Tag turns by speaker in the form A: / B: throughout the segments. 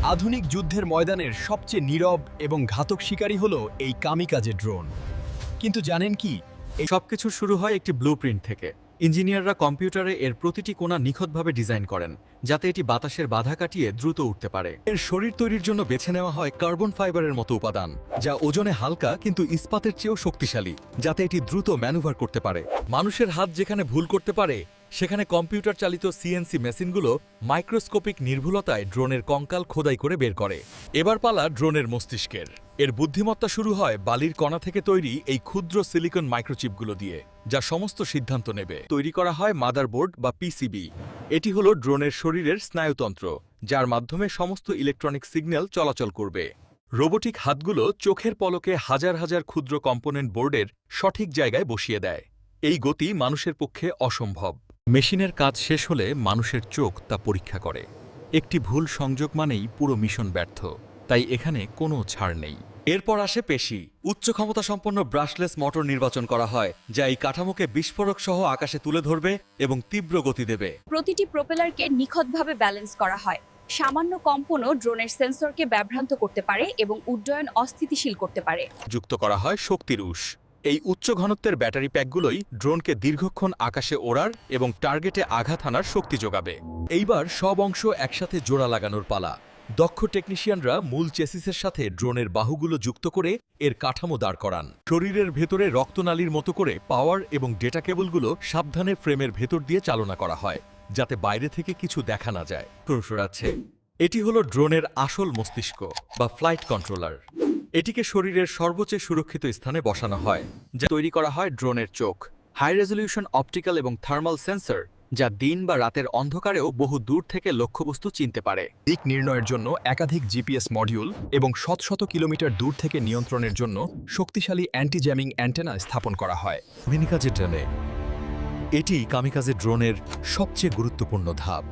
A: আধুনিক যুদ্ধের ময়দানের সবচেয়ে নীরব এবং ঘাতক শিকারী হলো এই কামিকাজে ড্রোন। কিন্তু জানেন কি,
B: এই সবকিছু শুরু হয় একটি ব্লুপ্রিন্ট থেকে। ইঞ্জিনিয়াররা কম্পিউটারে এর প্রতিটি কোণা নিখুঁতভাবে ডিজাইন করেন, যাতে এটি বাতাসের বাধা কাটিয়ে দ্রুত উঠতে পারে। এর শরীর তৈরির জন্য বেছে নেওয়া হয় কার্বন ফাইবারের মতো উপাদান, যা ওজনে হালকা কিন্তু ইস্পাতের চেয়েও শক্তিশালী, যাতে এটি দ্রুত ম্যানুভার করতে পারে। মানুষের হাত যেখানে ভুল করতে পারে, সেখানে কম্পিউটার চালিত সিএনসি মেশিনগুলো মাইক্রোস্কোপিক নির্ভুলতায় ড্রোনের কঙ্কাল খোদাই করে বের করে। এবার পালা ড্রোনের মস্তিষ্কের। এর বুদ্ধিমত্তা শুরু হয় বালির কণা থেকে তৈরি এই ক্ষুদ্র সিলিকন মাইক্রোচিপগুলো দিয়ে, যা সমস্ত সিদ্ধান্ত নেবে। তৈরি করা হয় মাদারবোর্ড বা পিসিবি। এটি হলো ড্রোনের শরীরের স্নায়ুতন্ত্র, যার মাধ্যমে সমস্ত ইলেকট্রনিক সিগন্যাল চলাচল করবে। রোবোটিক হাতগুলো চোখের পলকে হাজার হাজার ক্ষুদ্র কম্পোনেন্ট বোর্ডের সঠিক জায়গায় বসিয়ে দেয়। এই গতি মানুষের পক্ষে অসম্ভব। মেশিনের কাজ শেষ হলে মানুষের চোখ তা পরীক্ষা করে। একটি ভুল সংযোগ মানেই পুরো মিশন ব্যর্থ, তাই এখানে কোনো ছাড় নেই। এরপর আসে পেশি। উচ্চ ক্ষমতা সম্পন্ন ব্রাশলেস মোটর নির্বাচন করা হয়, যা এই কাঠামোকে বিস্ফোরক সহ আকাশে তুলে ধরবে এবং তীব্র গতি দেবে।
C: প্রতিটি প্রোপেলারকে নিখুঁতভাবে ব্যালেন্স করা হয়। সামান্য কম্পনও ড্রোনের সেন্সরকে বিভ্রান্ত করতে পারে এবং উড্ডয়ন অস্থিতিশীল করতে পারে।
B: যুক্ত করা হয় শক্তির উৎস। এই উচ্চ ঘনত্বের ব্যাটারি প্যাকগুলোই ড্রোনকে দীর্ঘক্ষণ আকাশে ওড়ার এবং টার্গেটে আঘাত হানার শক্তি যোগাবে। এইবার সব অংশ একসাথে জোড়া লাগানোর পালা। দক্ষ টেকনিশিয়ানরা মূল চেসিসের সাথে ড্রোনের বাহুগুলো যুক্ত করে এর কাঠামো দাঁড় করান। শরীরের ভেতরে রক্তনালীর মতো করে পাওয়ার এবং ডেটা কেবলগুলো সাবধানে ফ্রেমের ভেতর দিয়ে চালনা করা হয়, যাতে বাইরে থেকে কিছু দেখা না যায়। আছে এটি হলো ড্রোনের আসল মস্তিষ্ক বা ফ্লাইট কন্ট্রোলার। এটিকে শরীরের সর্বোচ্চ সুরক্ষিত স্থানে বসানো হয়, যা তৈরি করা হয় ড্রোনের চোখ, হাই রেজলিউশন অপটিক্যাল এবং থার্মাল সেন্সর, যা দিন বা রাতের অন্ধকারেও বহু দূর থেকে লক্ষ্যবস্তু চিনতে পারে।
A: দিক নির্ণয়ের জন্য একাধিক জিপিএস মডিউল এবং শত শত কিলোমিটার দূর থেকে নিয়ন্ত্রণের জন্য শক্তিশালী অ্যান্টি জ্যামিং অ্যান্টেনা স্থাপন করা হয়।
B: কামিকাজে ড্রোনে এটি কামিকাজে ড্রোনের সবচেয়ে গুরুত্বপূর্ণ ধাপ।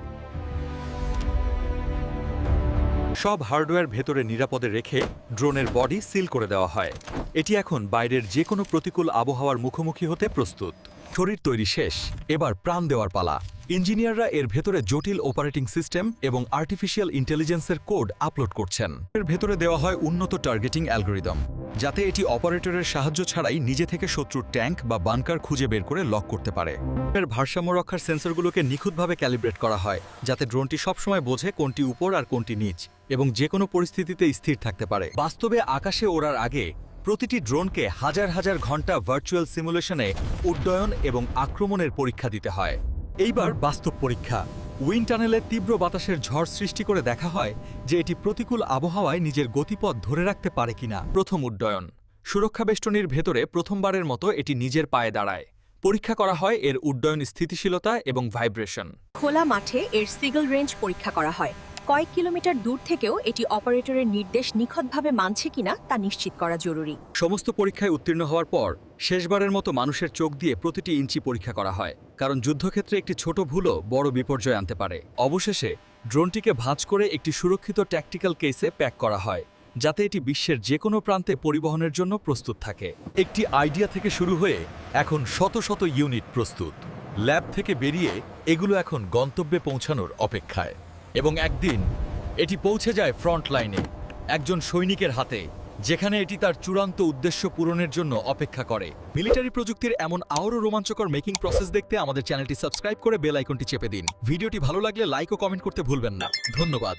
B: সব হার্ডওয়্যার ভেতরে নিরাপদে রেখে ড্রোনের বডি সিল করে দেওয়া হয়। এটি এখন বাইরের যে কোনো প্রতিকূল আবহাওয়ার মুখোমুখি হতে প্রস্তুত। শরীর তৈরি শেষ, এবার প্রাণ দেওয়ার পালা। ইঞ্জিনিয়াররা এর ভেতরে জটিল অপারেটিং সিস্টেম এবং আর্টিফিশিয়াল ইন্টেলিজেন্সের কোড আপলোড করছেন। এর ভেতরে দেওয়া হয় উন্নত টার্গেটিং অ্যালগরিদম, যাতে এটি অপারেটরের সাহায্য ছাড়াই নিজে থেকে শত্রুর ট্যাঙ্ক বা বানকার খুঁজে বের করে লক করতে পারে। এর ভারসাম্য রক্ষার সেন্সরগুলোকে নিখুঁতভাবে ক্যালিব্রেট করা হয়, যাতে ড্রোনটি সবসময় বোঝে কোনটি উপর আর কোনটি নিচ এবং যে কোনো পরিস্থিতিতে স্থির থাকতে পারে। বাস্তবে আকাশে ওড়ার আগে প্রতিটি ড্রোনকে হাজার হাজার ঘন্টা ভার্চুয়াল সিমুলেশনে উড্ডয়ন এবং আক্রমণের পরীক্ষা দিতে হয়। এইবার বাস্তব পরীক্ষা। উইন্ড টানেলে তীব্র বাতাসের ঝড় সৃষ্টি করে দেখা হয় যে এটি প্রতিকূল আবহাওয়ায় নিজের গতিপথ ধরে রাখতে পারে কিনা। প্রথম উড্ডয়ন। সুরক্ষা বেষ্টনীর ভেতরে প্রথমবারের মতো এটি নিজের পায়ে দাঁড়ায়। পরীক্ষা করা হয় এর উড্ডয়ন স্থিতিশীলতা এবং ভাইব্রেশন।
C: খোলা মাঠে এর সিগন্যাল রেঞ্জ পরীক্ষা করা হয়। কয়েক কিলোমিটার দূর থেকেও এটি অপারেটরের নির্দেশ নিখুঁতভাবে মানছে কিনা তা নিশ্চিত করা জরুরি।
B: সমস্ত পরীক্ষায় উত্তীর্ণ হওয়ার পর শেষবারের মতো মানুষের চোখ দিয়ে প্রতিটি ইঞ্চি পরীক্ষা করা হয়, কারণ যুদ্ধক্ষেত্রে একটি ছোট ভুলও বড় বিপর্যয় আনতে পারে। অবশেষে ড্রোনটিকে ভাঁজ করে একটি সুরক্ষিত ট্যাকটিক্যাল কেসে প্যাক করা হয়, যাতে এটি বিশ্বের যে কোনো প্রান্তে পরিবহনের জন্য প্রস্তুত থাকে। একটি আইডিয়া থেকে শুরু হয়ে এখন শত শত ইউনিট প্রস্তুত। ল্যাব থেকে বেরিয়ে এগুলো এখন গন্তব্যে পৌঁছানোর অপেক্ষায়, এবং একদিন এটি পৌঁছে যায় ফ্রন্ট লাইনে, একজন সৈনিকের হাতে, যেখানে এটি তার চূড়ান্ত উদ্দেশ্য পূরণের জন্য অপেক্ষা করে। মিলিটারি প্রযুক্তির এমন আরও রোমাঞ্চকর মেকিং প্রসেস দেখতে আমাদের চ্যানেলটি সাবস্ক্রাইব করে বেল আইকনটি চেপে দিন। ভিডিওটি ভালো লাগলে লাইক ও কমেন্ট করতে ভুলবেন না। ধন্যবাদ।